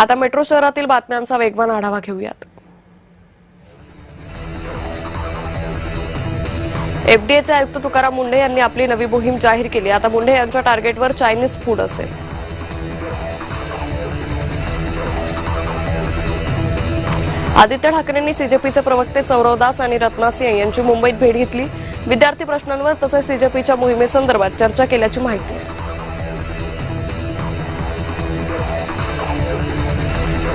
आता मेट्रो शहरातील बातम्यांचा वेगवान आढावा घेऊयात। एफडीएचे आयुक्त तुकाराम मुंढे यांनी आपली नवी मोहीम जाहीर केली। आता मुंढे यांच्या टार्गेटवर चायनीज फूड असेल। आदित्य ठाकरेंनी सीजेपीचे प्रवक्ते सौरव दास आणि रत्ना सिंह यांची मुंबईत भेट घेतली। विद्यार्थी प्रश्नांवर तसेच सीजेपीच्या मोहिमेसंदर्भात चर्चा केल्याची माहिती आहे।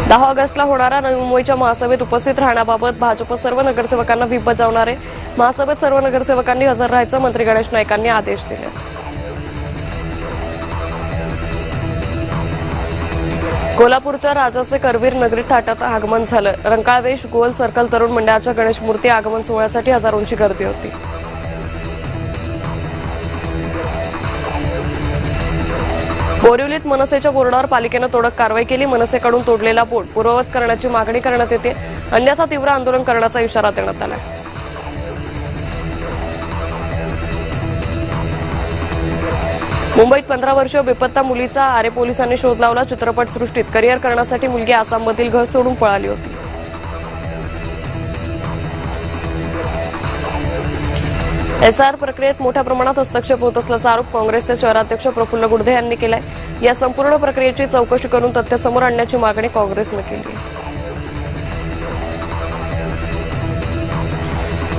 10 ऑगस्टला होणाऱ्या नवी मुंबईच्या महासभेत उपस्थित राहण्याबाबत भाजप सर्व नगरसेवकांना व्हीप बजावणार आहे। महासभेत सर्व नगरसेवकांनी हजर राहायचं मंत्री गणेश नाईकांनी आदेश दिले। कोल्हापूरच्या राजाचे करवीर नगरीत थाटात आगमन झालं। रंकाळ वेश गोल सर्कल तरुण मंडळाच्या गणेश मूर्ती आगमन सोहळ्यासाठी हजारोंची गर्दी होती। बोरिवलीत मनसेच्या बोर्डावर पालिकेनं तोडक कारवाई केली। मनसेकडून तोडलेला बोर्ड पूर्ववत करण्याची मागणी करण्यात येते, अन्यथा तीव्र आंदोलन करण्याचा इशारा देण्यात आला। मुंबईत 15 वर्षीय बेपत्ता मुलीचा आरे पोलिसांनी शोध लावला। चित्रपटसृष्टीत करिअर करण्यासाठी मुलगी आसाममधील घर सोडून पळाली होती। एसआर प्रक्रियेत मोठ्या प्रमाणात हस्तक्षेप होत असल्याचा आरोप काँग्रेसचे शहराध्यक्ष प्रफुल्ल गुडधे यांनी केलाय। या संपूर्ण प्रक्रियेची चौकशी करून तथ्य समोर आणण्याची मागणी काँग्रेसने केली आहे।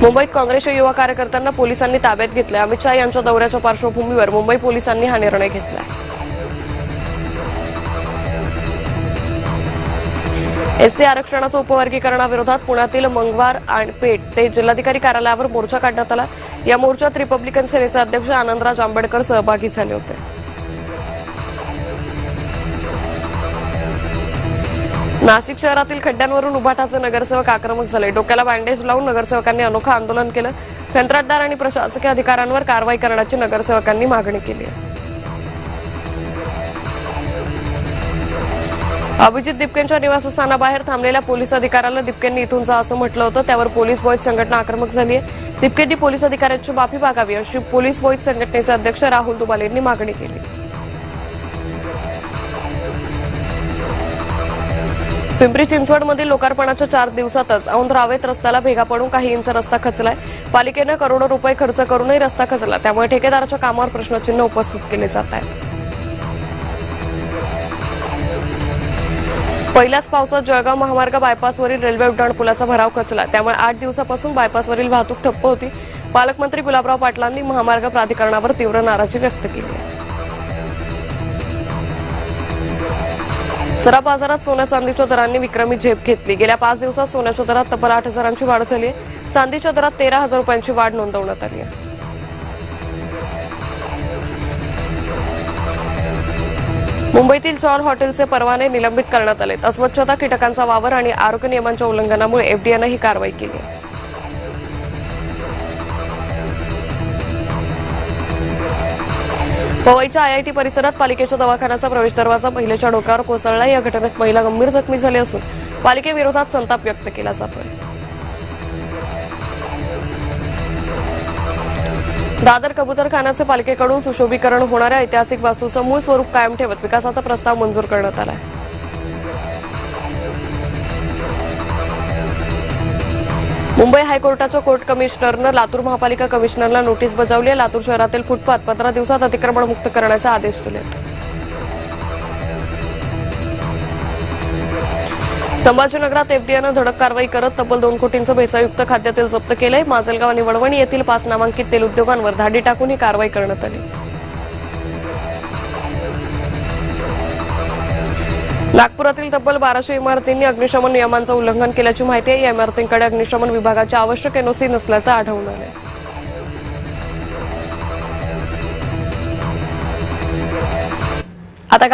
मुंबईत काँग्रेसच्या युवा कार्यकर्त्यांना पोलिसांनी ताब्यात घेतले। अमित शहा यांच्या दौऱ्याच्या पार्श्वभूमीवर मुंबई पोलिसांनी हा निर्णय घेतला आहे। एसटी आरक्षणाचं उपवर्गीकरणाविरोधात पुण्यातील मंगवार आणि पेठ ते जिल्हाधिकारी कार्यालयावर मोर्चा काढण्यात आला। या मोर्चात रिपब्लिकन सेनेचे अध्यक्ष आनंदराज आंबेडकर सहभागी झाले होते। नाशिक शहरातील खड्ड्यांवरून उभाटाचे नगरसेवक आक्रमक झाले। डोक्याला बँडेज लावून नगरसेवकांनी अनोखं आंदोलन केलं। कंत्राटदार आणि प्रशासकीय अधिकाऱ्यांवर कारवाई करण्याची नगरसेवकांनी मागणी केली आहे। अभिजित दिपकेंच्या निवासस्थानाबाहेर थांबलेल्या पोलीस अधिकाऱ्याला दिपकेंनी इथून जा असं म्हटलं होतं, त्यावर पोलीस बॉईज संघटना आक्रमक झाली आहे। दिपकेंनी पोलीस अधिकाऱ्यांची माफी मागावी अशी पोलीस बॉईज संघटनेचे अध्यक्ष राहुल दुबाले यांनी मागणी केली। पिंपरी चिंचवडमधील लोकार्पणाच्या 4 दिवसातच औंध रावेत रस्त्याला भेगा पडून काही इंच रस्ता खचलाय। पालिकेनं करोडो रुपये खर्च करूनही रस्ता खचला, त्यामुळे ठेकेदाराच्या कामावर प्रश्नचिन्ह उपस्थित केले जात आहेत। पहिल्याच पावसात जळगाव महामार्ग बायपासवरील रेल्वे उड्डाणपुलाचा भराव खचला, त्यामुळे 8 दिवसापासून बायपासवरील वाहतूक ठप्प होती। पालकमंत्री गुलाबराव पाटलांनी महामार्ग प्राधिकरणावर तीव्र नाराजी व्यक्त केली आहे। सराफ बाजारात सोन्या चांदीच्या दरांनी विक्रमी झेप घेतली। गेल्या 5 दिवसात सोन्याच्या दरात तब्बल 8,000ची वाढ झाली आहे। चांदीच्या दरात 13,000 रुपयांची वाढ नोंदवण्यात आली आहे। मुंबईतील 4 हॉटेलचे परवाने निलंबित करण्यात आले। अस्वच्छता, कीटकांचा वावर आणि आरोग्य नियमांच्या उल्लंघनामुळे एफडीएनं ही कारवाई केली आहे। पवईच्या आयआयटी परिसरात पालिकेच्या दवाखान्याचा प्रवेश दरवाजा महिलेच्या डोक्यावर कोसळला। या घटनेत महिला गंभीर जखमी झाली असून पालिकेविरोधात संताप व्यक्त केला जातोय। दादर कबूतरखान्याचे पालिकेकडून सुशोभीकरण होणाऱ्या ऐतिहासिक वास्तूचं मूळ स्वरूप कायम ठेवत विकासाचा प्रस्ताव मंजूर करण्यात आला आहे। मुंबई हायकोर्टाच्या कोर्ट कमिशनरनं लातूर महापालिका कमिशनरला नोटीस बजावली आहे। लातूर शहरातील फुटपाथ 15 दिवसात अतिक्रमण मुक्त करण्याचे आदेश दिले। संभाजीनगरात एफडीएनं धडक कारवाई करत तब्बल 2 कोटींचं भेसळयुक्त खाद्यतेल जप्त केलंय। माजलगाव आणि वडवणी येथील 5 नामांकित तेल उद्योगांवर धाडी टाकून ही कारवाई करण्यात आली। नागपुरातील तब्बल 1200 इमारतींनी अग्निशमन नियमांचं उल्लंघन केल्याची माहिती आहे। या इमारतींकडे अग्निशमन विभागाची आवश्यक एनओसी नसल्याचं आढळून आलंय। आता